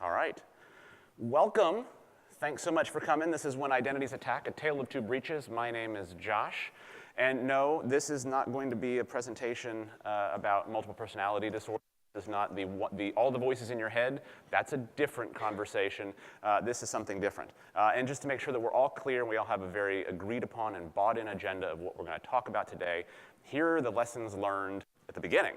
All right. Welcome. Thanks so much for coming. This is When Identities Attack, A Tale of Two Breaches. My name is Josh. And no, this is not going to be a presentation about multiple personality disorder. This is not all the voices in your head. That's a different conversation. This is something different. And just to make sure that we're all clear and we all have a very agreed upon and bought in agenda of what we're going to talk about today, here are the lessons learned at the beginning.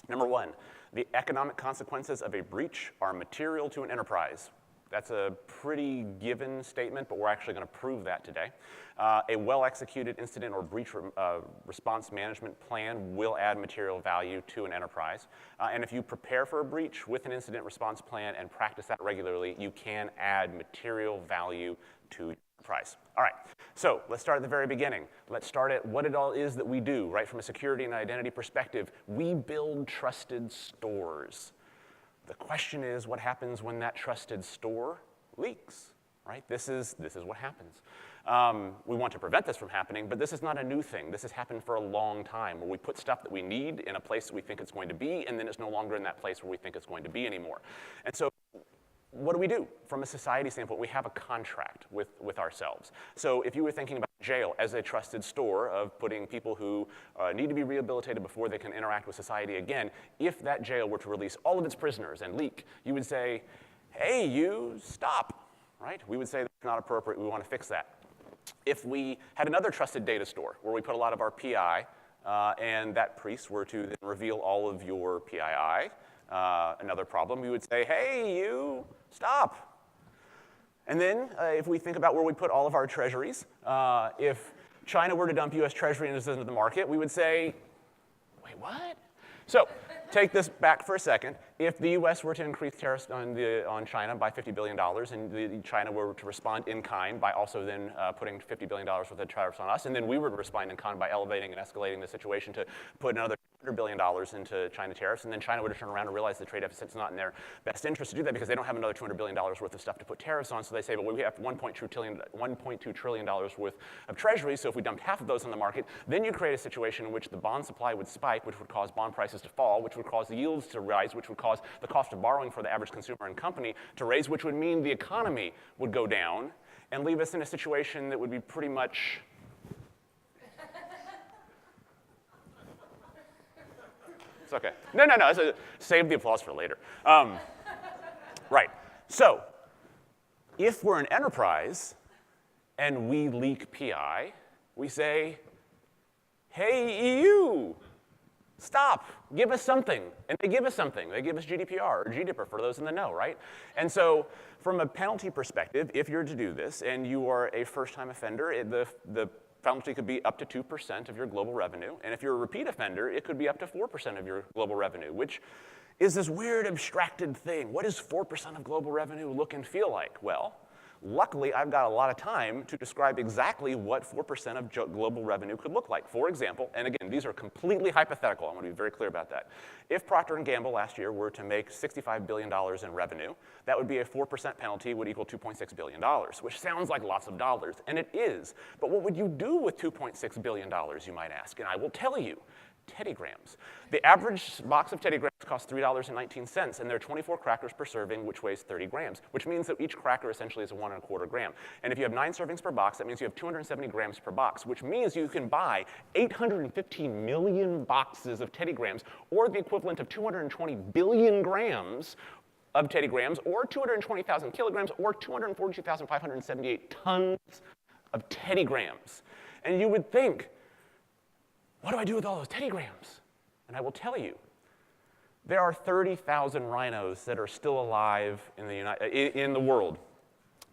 Number one, the economic consequences of a breach are material to an enterprise. That's a pretty given statement, but we're actually going to prove that today. A well-executed incident or breach response management plan will add material value to an enterprise. And if you prepare for a breach with an incident response plan and practice that regularly, you can add material value to your enterprise. All right, so let's start at the very beginning. Let's start at what it all is that we do, right? From a security and identity perspective, we build trusted stores. The question is, what happens when that trusted store leaks, right? This is what happens. We want to prevent this from happening, but this is not a new thing. This has happened for a long time, where we put stuff that we need in a place that we think it's going to be, and then it's no longer in that place where we think it's going to be anymore. And so what do? From a society standpoint, we have a contract with ourselves. So if you were thinking about jail as a trusted store of putting people who need to be rehabilitated before they can interact with society again, if that jail were to release all of its prisoners and leak, you would say, hey, you, stop, right? We would say that's not appropriate, we want to fix that. If we had another trusted data store where we put a lot of our PI and that priest were to then reveal all of your PII, another problem, we would say, hey, you, stop. And then if we think about where we put all of our treasuries, if China were to dump US Treasury into the market, we would say, wait, what? So take this back for a second. If the US were to increase tariffs on China by $50 billion and China were to respond in kind by also then putting $50 billion worth of tariffs on us, and then we were to respond in kind by elevating and escalating the situation to put another $100 billion into China tariffs, and then China would turn around and realize the trade deficit's not in their best interest to do that because they don't have another $200 billion worth of stuff to put tariffs on, so they say, well, we have $1.2 trillion worth of treasuries, so if we dumped half of those on the market, then you create a situation in which the bond supply would spike, which would cause bond prices to fall, which would cause the yields to rise, which would cause the cost of borrowing for the average consumer and company to raise, which would mean the economy would go down and leave us in a situation that would be pretty much It's okay. No. Save the applause for later. Right. So if we're an enterprise and we leak PI, we say, hey, EU, stop. Give us something. And they give us something. They give us GDPR or GDPR for those in the know, right? And so from a penalty perspective, if you're to do this and you are a first-time offender, the penalty could be up to 2% of your global revenue. And if you're a repeat offender, it could be up to 4% of your global revenue, which is this weird abstracted thing. What does 4% of global revenue look and feel like? Well, luckily, I've got a lot of time to describe exactly what 4% of global revenue could look like. For example, and again, these are completely hypothetical. I want to be very clear about that. If Procter & Gamble last year were to make $65 billion in revenue, that would be a 4% penalty would equal $2.6 billion, which sounds like lots of dollars, and it is. But what would you do with $2.6 billion, you might ask? And I will tell you. Teddy Grahams. The average box of Teddy Grahams costs $3.19, and there are 24 crackers per serving, which weighs 30 grams, which means that each cracker essentially is 1.25 gram. And if you have 9 servings per box, that means you have 270 grams per box, which means you can buy 815 million boxes of Teddy Grahams, or the equivalent of 220 billion grams of Teddy Grahams, or 220,000 kilograms, or 242,578 tons of Teddy Grahams. And you would think, what do I do with all those Teddy Grahams? And I will tell you, there are 30,000 rhinos that are still alive in the world.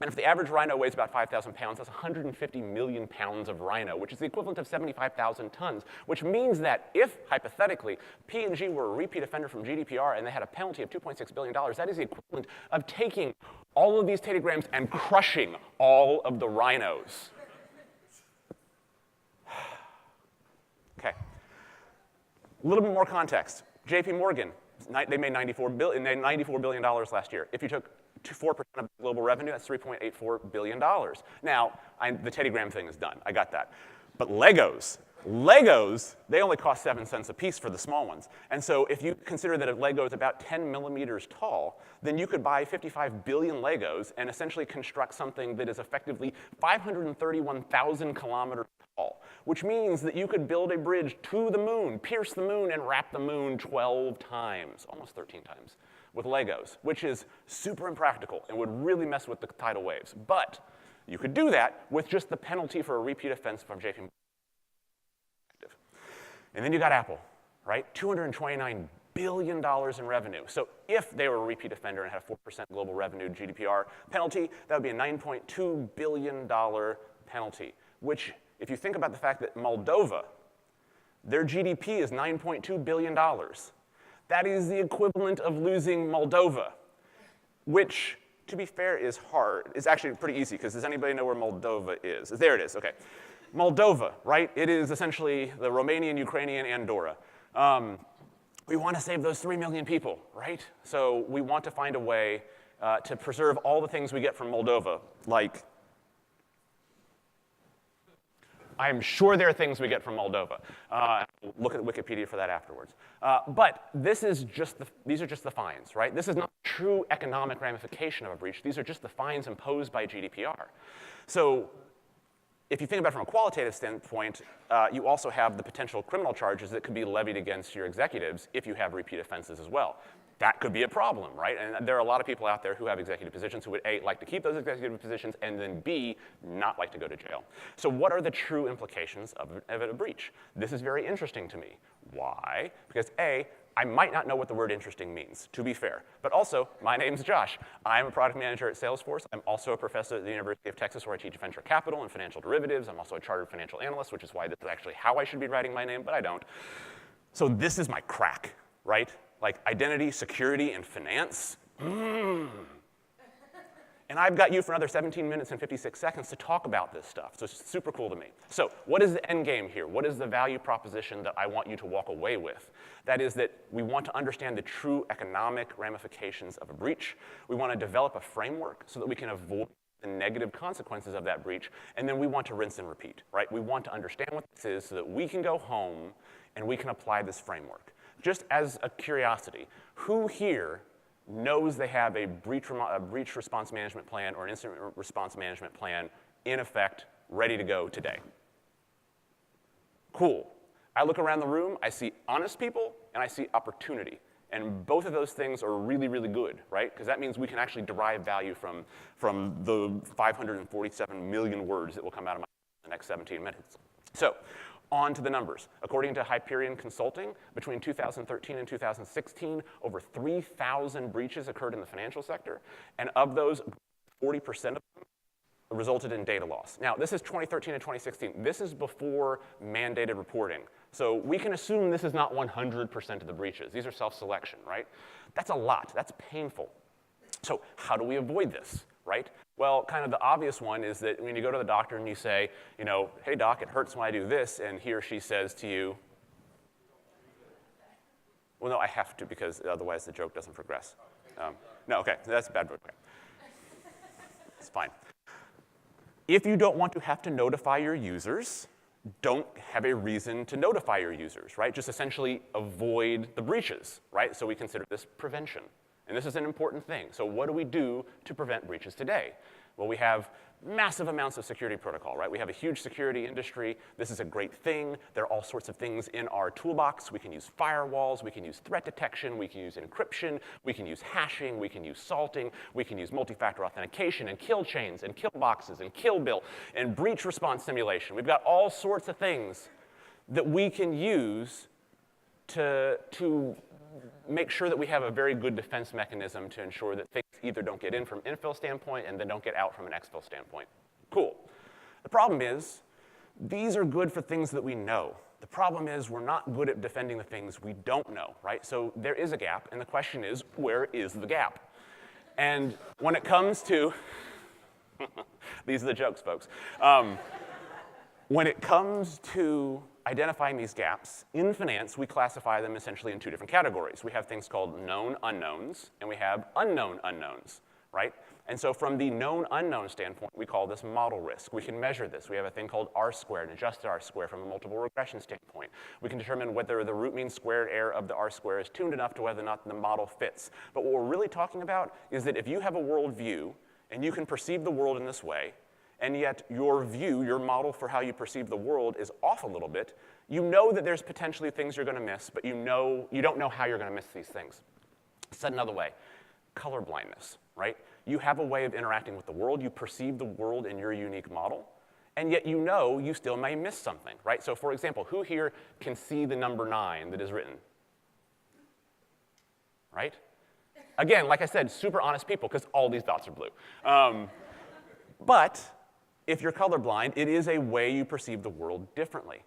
And if the average rhino weighs about 5,000 pounds, that's 150 million pounds of rhino, which is the equivalent of 75,000 tons, which means that if, hypothetically, P&G were a repeat offender from GDPR and they had a penalty of $2.6 billion, that is the equivalent of taking all of these Teddy Grahams and crushing all of the rhinos. Okay. A little bit more context. JP Morgan, they made $94 billion last year. If you took 4% of global revenue, that's $3.84 billion. Now, the Teddy Graham thing is done. I got that. But Legos, Legos, they only cost 7 cents a piece for the small ones. And so if you consider that a Lego is about 10 millimeters tall, then you could buy 55 billion Legos and essentially construct something that is effectively 531,000 kilometers tall, which means that you could build a bridge to the moon, pierce the moon, and wrap the moon 12 times, almost 13 times, with Legos, which is super impractical and would really mess with the tidal waves. But you could do that with just the penalty for a repeat offense from JP Morgan. And then you got Apple, right? $229 billion in revenue. So if they were a repeat offender and had a 4% global revenue GDPR penalty, that would be a $9.2 billion penalty, which, if you think about the fact that Moldova, their GDP is $9.2 billion, that is the equivalent of losing Moldova, which, to be fair, is hard. It's actually pretty easy, because does anybody know where Moldova is? There it is, okay. Moldova, right? It is essentially the Romanian, Ukrainian, Andorra. We want to save those 3 million people, right? So we want to find a way to preserve all the things we get from Moldova, like, I'm sure there are things we get from Moldova. Look at Wikipedia for that afterwards. But these are just the fines, right? This is not true economic ramification of a breach. These are just the fines imposed by GDPR. So if you think about it from a qualitative standpoint, you also have the potential criminal charges that could be levied against your executives if you have repeat offenses as well. That could be a problem, right? And there are a lot of people out there who have executive positions who would, A, like to keep those executive positions, and then B, not like to go to jail. So what are the true implications of a breach? This is very interesting to me. Why? Because A, I might not know what the word interesting means, to be fair. But also, my name's Josh. I'm a product manager at Salesforce. I'm also a professor at the University of Texas where I teach venture capital and financial derivatives. I'm also a chartered financial analyst, which is why this is actually how I should be writing my name, but I don't. So this is my crack, right? Like identity, security, and finance. And I've got you for another 17 minutes and 56 seconds to talk about this stuff. So it's super cool to me. So what is the end game here? What is the value proposition that I want you to walk away with? That is that we want to understand the true economic ramifications of a breach. We want to develop a framework so that we can avoid the negative consequences of that breach. And then we want to rinse and repeat, right? We want to understand what this is so that we can go home and we can apply this framework. Just as a curiosity, who here knows they have a breach response management plan or an incident response management plan in effect, ready to go today? Cool. I look around the room, I see honest people, and I see opportunity. And both of those things are really, really good, right? Because that means we can actually derive value from the 547 million words that will come out of my mouth in the next 17 minutes. So, on to the numbers. According to Hyperion Consulting, between 2013 and 2016, over 3,000 breaches occurred in the financial sector, and of those, 40% of them resulted in data loss. Now, this is 2013 and 2016. This is before mandated reporting. So we can assume this is not 100% of the breaches. These are self-selection, right? That's a lot. That's painful. So how do we avoid this, right? Well, kind of the obvious one is that when you go to the doctor and you say, you know, hey, doc, it hurts when I do this, and he or she says to you, well, no, I have to because otherwise the joke doesn't progress. No, okay, that's a bad joke. Okay. It's fine. If you don't want to have to notify your users, don't have a reason to notify your users, right? Just essentially avoid the breaches, right? So we consider this prevention. And this is an important thing. So what do we do to prevent breaches today? Well, we have massive amounts of security protocol, right? We have a huge security industry. This is a great thing. There are all sorts of things in our toolbox. We can use firewalls. We can use threat detection. We can use encryption. We can use hashing. We can use salting. We can use multi-factor authentication and kill chains and kill boxes and kill bill and breach response simulation. We've got all sorts of things that we can use to make sure that we have a very good defense mechanism to ensure that things either don't get in from an infill standpoint and then don't get out from an exfil standpoint. Cool. The problem is, these are good for things that we know. The problem is we're not good at defending the things we don't know, right? So there is a gap, and the question is, where is the gap? And when it comes to, these are the jokes, folks. When it comes to identifying these gaps, in finance, we classify them essentially in two different categories. We have things called known unknowns, and we have unknown unknowns. right? And so from the known unknown standpoint, we call this model risk. We can measure this. We have a thing called R-squared, an adjusted R-squared from a multiple regression standpoint. We can determine whether the root mean squared error of the R-square is tuned enough to whether or not the model fits. But what we're really talking about is that if you have a worldview and you can perceive the world in this way, and yet your view, your model for how you perceive the world is off a little bit, you know that there's potentially things you're going to miss, but you don't know how you're going to miss these things. Said another way, color blindness, right? You have a way of interacting with the world. You perceive the world in your unique model, and yet you know you still may miss something, right? So for example, who here can see the number 9 that is written? Right? Again, like I said, super honest people, because all these dots are blue. But if you're colorblind, it is a way you perceive the world differently.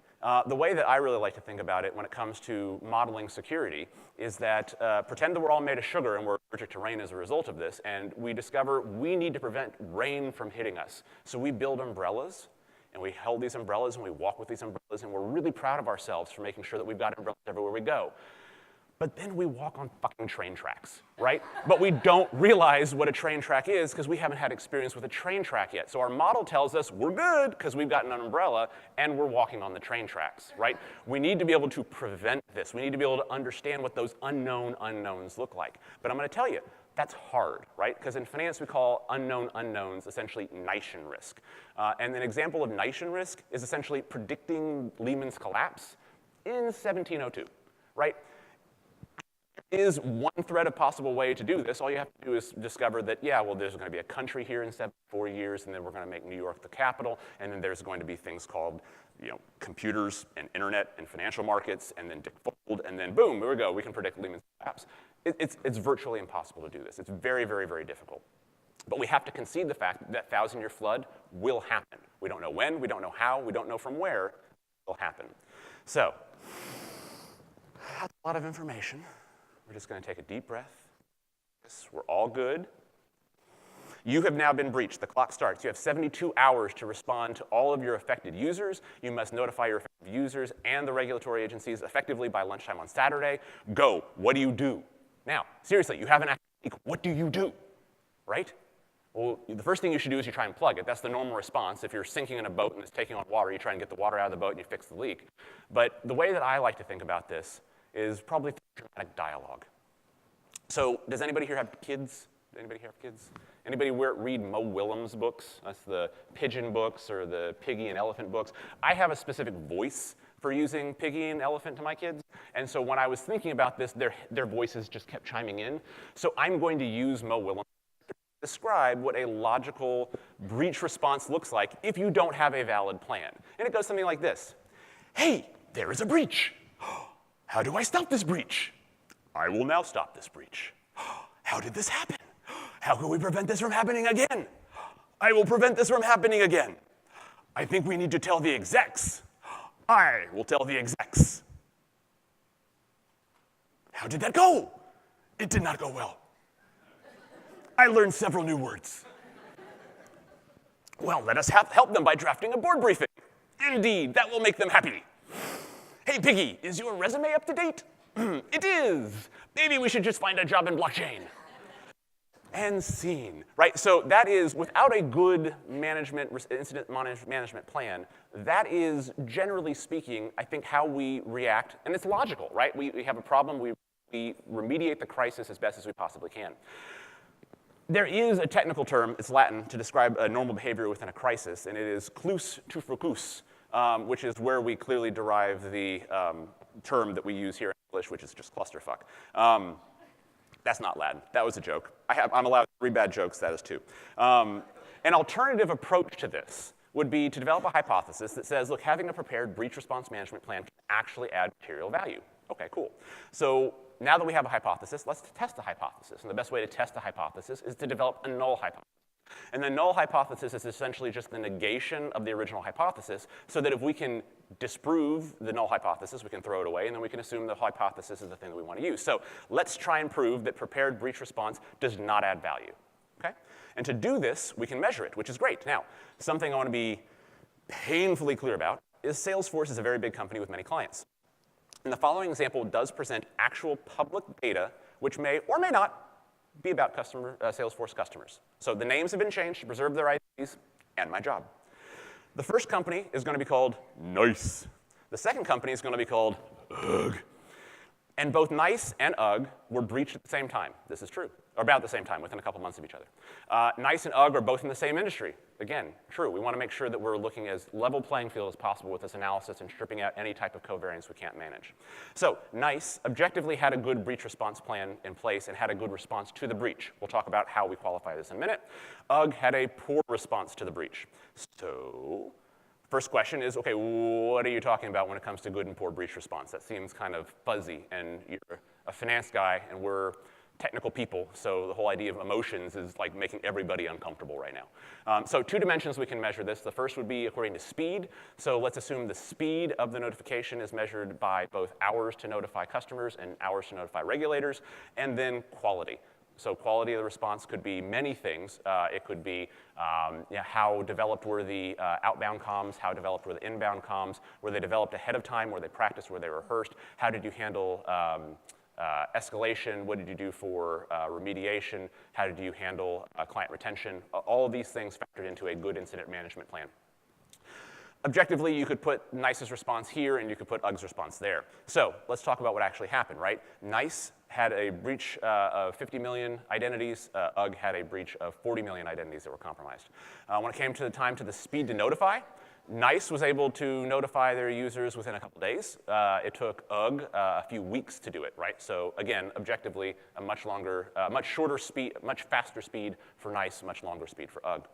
The way that I really like to think about it when it comes to modeling security is that pretend that we're all made of sugar and we're allergic to rain as a result of this, and we discover we need to prevent rain from hitting us. So we build umbrellas, and we hold these umbrellas, and we walk with these umbrellas, and we're really proud of ourselves for making sure that we've got umbrellas everywhere we go. But then we walk on fucking train tracks, right? But we don't realize what a train track is because we haven't had experience with a train track yet. So our model tells us we're good because we've got an umbrella and we're walking on the train tracks, right? We need to be able to prevent this. We need to be able to understand what those unknown unknowns look like. But I'm going to tell you, that's hard, right? Because in finance we call unknown unknowns essentially Nischen risk. And an example of Nischen risk is essentially predicting Lehman's collapse in 1702, right? Is one thread a possible way to do this. All you have to do is discover that, yeah, well, there's going to be a country here in 4 years, and then we're going to make New York the capital, and then there's going to be things called, computers and internet and financial markets, and then Dick Fold, and then boom, there we go. We can predict Lehman's collapse. It's virtually impossible to do this. It's very, very, very difficult. But we have to concede the fact that 1,000-year flood will happen. We don't know when, we don't know how, we don't know from where it will happen. So that's a lot of information. We're just going to take a deep breath. We're all good. You have now been breached. The clock starts. You have 72 hours to respond to all of your affected users. You must notify your affected users and the regulatory agencies effectively by lunchtime on Saturday. Go. What do you do? Now, seriously, you have an active leak. What do you do? Right? Well, the first thing you should do is you try and plug it. That's the normal response. If you're sinking in a boat and it's taking on water, you try and get the water out of the boat and you fix the leak. But the way that I like to think about this is probably dramatic dialogue. So does anybody here have kids? Anybody here have kids? Anybody read Mo Willems' books? That's the pigeon books or the piggy and elephant books. I have a specific voice for using piggy and elephant to my kids. And so when I was thinking about this, their voices just kept chiming in. So I'm going to use Mo Willems to describe what a logical breach response looks like if you don't have a valid plan. And it goes something like this. Hey, there is a breach. How do I stop this breach? I will now stop this breach. How did this happen? How can we prevent this from happening again? I will prevent this from happening again. I think we need to tell the execs. I will tell the execs. How did that go? It did not go well. I learned several new words. Well, let us help them by drafting a board briefing. Indeed, that will make them happy. Hey, Piggy, is your resume up to date? It is. Maybe we should just find a job in blockchain. And scene, right? So that is, without a good incident management plan, that is, generally speaking, I think how we react, and it's logical, right? We have a problem, we remediate the crisis as best as we possibly can. There is a technical term, it's Latin, to describe a normal behavior within a crisis, and it is clus to frucus, which is where we clearly derive the term that we use here in English, which is just clusterfuck. That's not Latin. That was a joke. I'm allowed 3 bad jokes, that is 2. An alternative approach to this would be to develop a hypothesis that says, look, having a prepared breach response management plan can actually add material value. Okay, cool. So now that we have a hypothesis, let's test the hypothesis. And the best way to test a hypothesis is to develop a null hypothesis. And the null hypothesis is essentially just the negation of the original hypothesis, so that if we can disprove the null hypothesis, we can throw it away, and then we can assume the hypothesis is the thing that we want to use. So let's try and prove that prepared breach response does not add value, okay? And to do this, we can measure it, which is great. Now, something I want to be painfully clear about is Salesforce is a very big company with many clients. And the following example does present actual public data, which may or may not be about Salesforce customers. So the names have been changed to preserve their IDs and my job. The first company is going to be called Nice. The second company is going to be called Ugh. And both Nice and Ugh were breached at the same time. This is true. Or about the same time, within a couple months of each other. Nice and Ugh are both in the same industry. Again, true. We want to make sure that we're looking as level playing field as possible with this analysis and stripping out any type of covariance we can't manage. So Nice objectively had a good breach response plan in place and had a good response to the breach. We'll talk about how we qualify this in a minute. Ugh had a poor response to the breach. So first question is, okay, what are you talking about when it comes to good and poor breach response? That seems kind of fuzzy, and you're a finance guy, and we're technical people, so the whole idea of emotions is like making everybody uncomfortable right now. So 2 dimensions we can measure this. The first would be according to speed. So let's assume the speed of the notification is measured by both hours to notify customers and hours to notify regulators, and then quality. So quality of the response could be many things. It could be how developed were the outbound comms, how developed were the inbound comms, were they developed ahead of time, were they practiced, were they rehearsed, how did you handle escalation, what did you do for remediation, how did you handle client retention. All of these things factored into a good incident management plan. Objectively, you could put Nice's response here, and you could put Ugh's response there. So let's talk about what actually happened, right? Nice had a breach of 50 million identities. Ugh had a breach of 40 million identities that were compromised. When it came to the speed to notify, Nice was able to notify their users within a couple days. It took Ugh a few weeks to do it, right? So again, objectively, a much shorter speed, much faster speed for Nice, much longer speed for Ugh.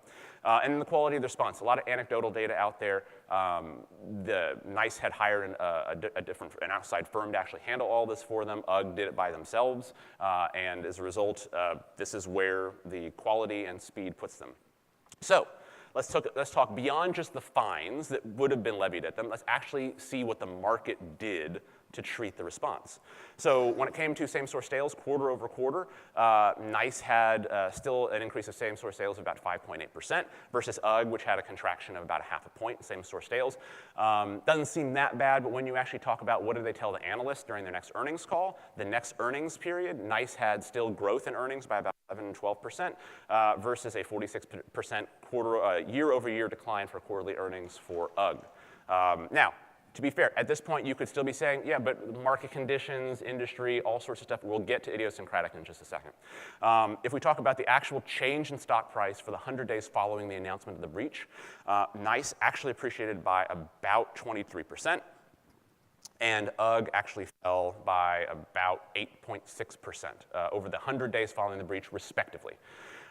And then the quality of the response. A lot of anecdotal data out there. The Nice had hired an outside firm to actually handle all this for them. Ugh did it by themselves. And as a result, this is where the quality and speed puts them. So let's talk beyond just the fines that would have been levied at them. Let's actually see what the market did to treat the response. So when it came to same-store sales quarter over quarter, Nice had still an increase of same-store sales of about 5.8% versus Ugh, which had a contraction of about 0.5 point in same-store sales. Doesn't seem that bad, but when you actually talk about what did they tell the analysts during their next earnings call, the next earnings period, Nice had still growth in earnings by about 11 and 12% versus a 46% year-over-year decline for quarterly earnings for Ugh. Now, to be fair, at this point, you could still be saying, yeah, but market conditions, industry, all sorts of stuff. We'll get to idiosyncratic in just a second. If we talk about the actual change in stock price for the 100 days following the announcement of the breach, Nice actually appreciated by about 23%. And Ugh actually fell by about 8.6% over the 100 days following the breach, respectively.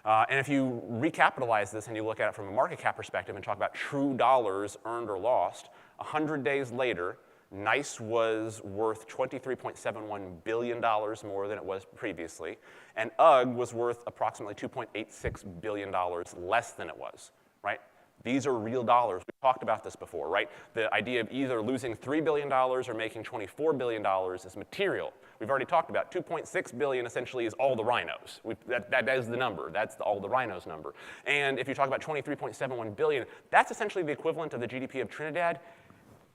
And if you recapitalize this and you look at it from a market cap perspective and talk about true dollars earned or lost, 100 days later, Nice was worth $23.71 billion more than it was previously, and Ugh was worth approximately $2.86 billion less than it was, right? These are real dollars. We've talked about this before, right? The idea of either losing $3 billion or making $24 billion is material. We've already talked about 2.6 billion essentially is all the rhinos. That is the number. That's all the rhinos number. And if you talk about 23.71 billion, that's essentially the equivalent of the GDP of Trinidad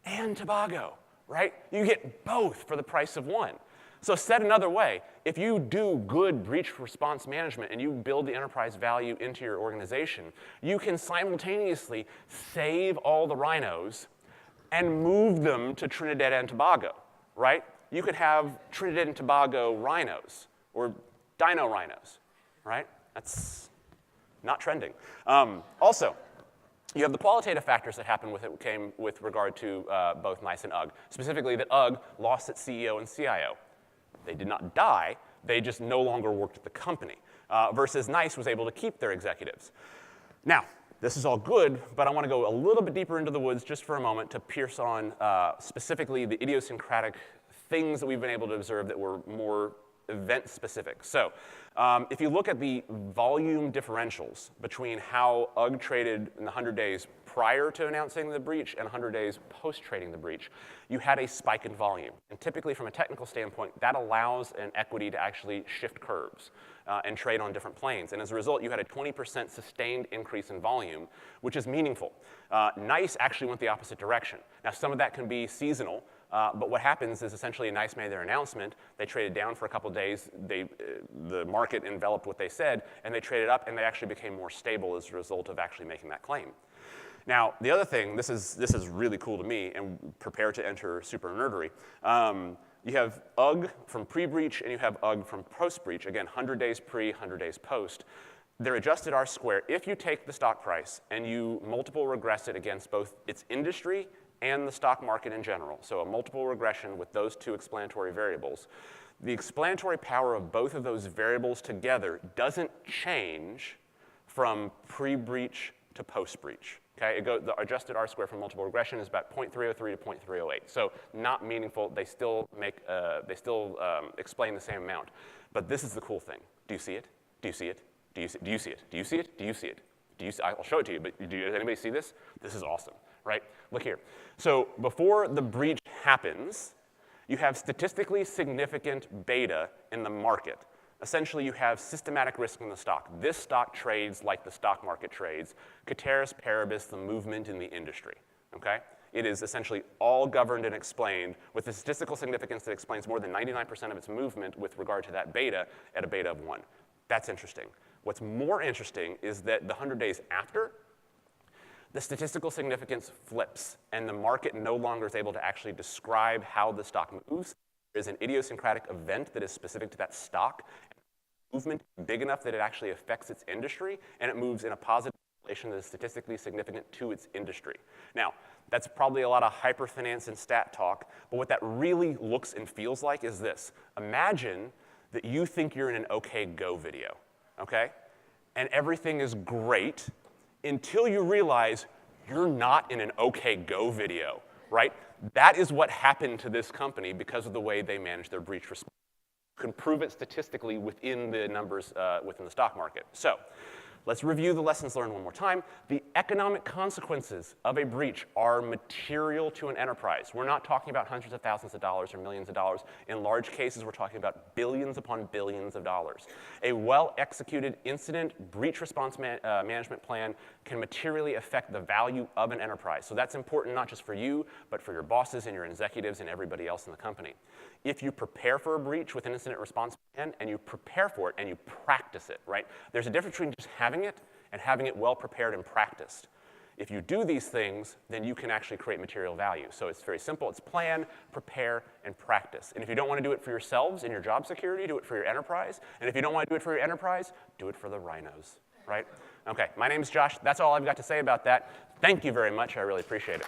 and Tobago, right? You get both for the price of one. So said another way, if you do good breach response management and you build the enterprise value into your organization, you can simultaneously save all the rhinos and move them to Trinidad and Tobago, right? You could have Trinidad and Tobago rhinos or dino rhinos, right? That's not trending. Also, you have the qualitative factors that happened with regard to both Nice and Ugh, specifically that Ugh lost its CEO and CIO. They did not die, they just no longer worked at the company, versus Nice was able to keep their executives. Now, this is all good, but I want to go a little bit deeper into the woods just for a moment to pierce on specifically the idiosyncratic things that we've been able to observe that were more event-specific. So if you look at the volume differentials between how Ugh traded in the 100 days prior to announcing the breach and 100 days post-trading the breach, you had a spike in volume. And typically, from a technical standpoint, that allows an equity to actually shift curves and trade on different planes. And as a result, you had a 20% sustained increase in volume, which is meaningful. Nice actually went the opposite direction. Now, some of that can be seasonal. But what happens is essentially NICE made their announcement, they traded down for a couple days, the market enveloped what they said, and they traded up, and they actually became more stable as a result of actually making that claim. Now, the other thing, this is really cool to me, and prepare to enter super nerdery. You have UGG from pre-breach, and you have UGG from post-breach. Again, 100 days pre, 100 days post. They're adjusted R-square. If you take the stock price and you multiple regress it against both its industry and the stock market in general, so a multiple regression with those two explanatory variables, the explanatory power of both of those variables together doesn't change from pre-breach to post-breach. Okay, the adjusted R-square from multiple regression is about 0.303 to 0.308. So not meaningful. They still explain the same amount. But this is the cool thing. Do you see it? Do you see it? Do you see it? Do you see it? Do you see it? Do you see it? I'll show it to you. But does anybody see this? This is awesome, right? Look here. So before the breach happens, you have statistically significant beta in the market. Essentially, you have systematic risk in the stock. This stock trades like the stock market trades, ceteris paribus, the movement in the industry, okay? It is essentially all governed and explained with a statistical significance that explains more than 99% of its movement with regard to that beta at a beta of 1. That's interesting. What's more interesting is that the 100 days after, the statistical significance flips, and the market no longer is able to actually describe how the stock moves. There's an idiosyncratic event that is specific to that stock. Movement big enough that it actually affects its industry, and it moves in a positive relation that is statistically significant to its industry. Now, that's probably a lot of hyperfinance and stat talk, but what that really looks and feels like is this. Imagine that you think you're in an OK Go video, okay? And everything is great until you realize you're not in an OK Go video, right? That is what happened to this company because of the way they managed their breach response. You can prove it statistically within the numbers within the stock market. So let's review the lessons learned one more time. The economic consequences of a breach are material to an enterprise. We're not talking about hundreds of thousands of dollars or millions of dollars. In large cases, we're talking about billions upon billions of dollars. A well-executed incident breach response management plan can materially affect the value of an enterprise. So that's important not just for you, but for your bosses and your executives and everybody else in the company. If you prepare for a breach with an incident response plan and you prepare for it and you practice it, right? There's a difference between just having it and having it well prepared and practiced. If you do these things, then you can actually create material value. So it's very simple. It's plan, prepare, and practice. And if you don't want to do it for yourselves in your job security, do it for your enterprise. And if you don't want to do it for your enterprise, do it for the rhinos, right? Okay, my name is Josh. That's all I've got to say about that. Thank you very much. I really appreciate it.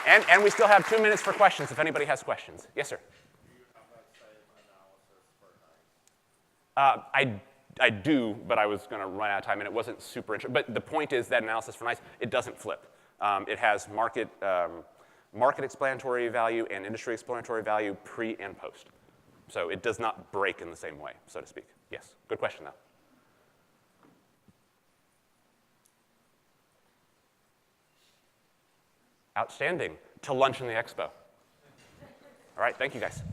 And we still have 2 minutes for questions if anybody has questions. Yes, sir? Do you have that same analysis for NICE? I do, but I was going to run out of time, and it wasn't super interesting. But the point is that analysis for NICE, it doesn't flip. It has market explanatory value and industry explanatory value pre and post. So it does not break in the same way, so to speak. Yes, good question, though. Outstanding. To lunch in the expo. All right, thank you, guys.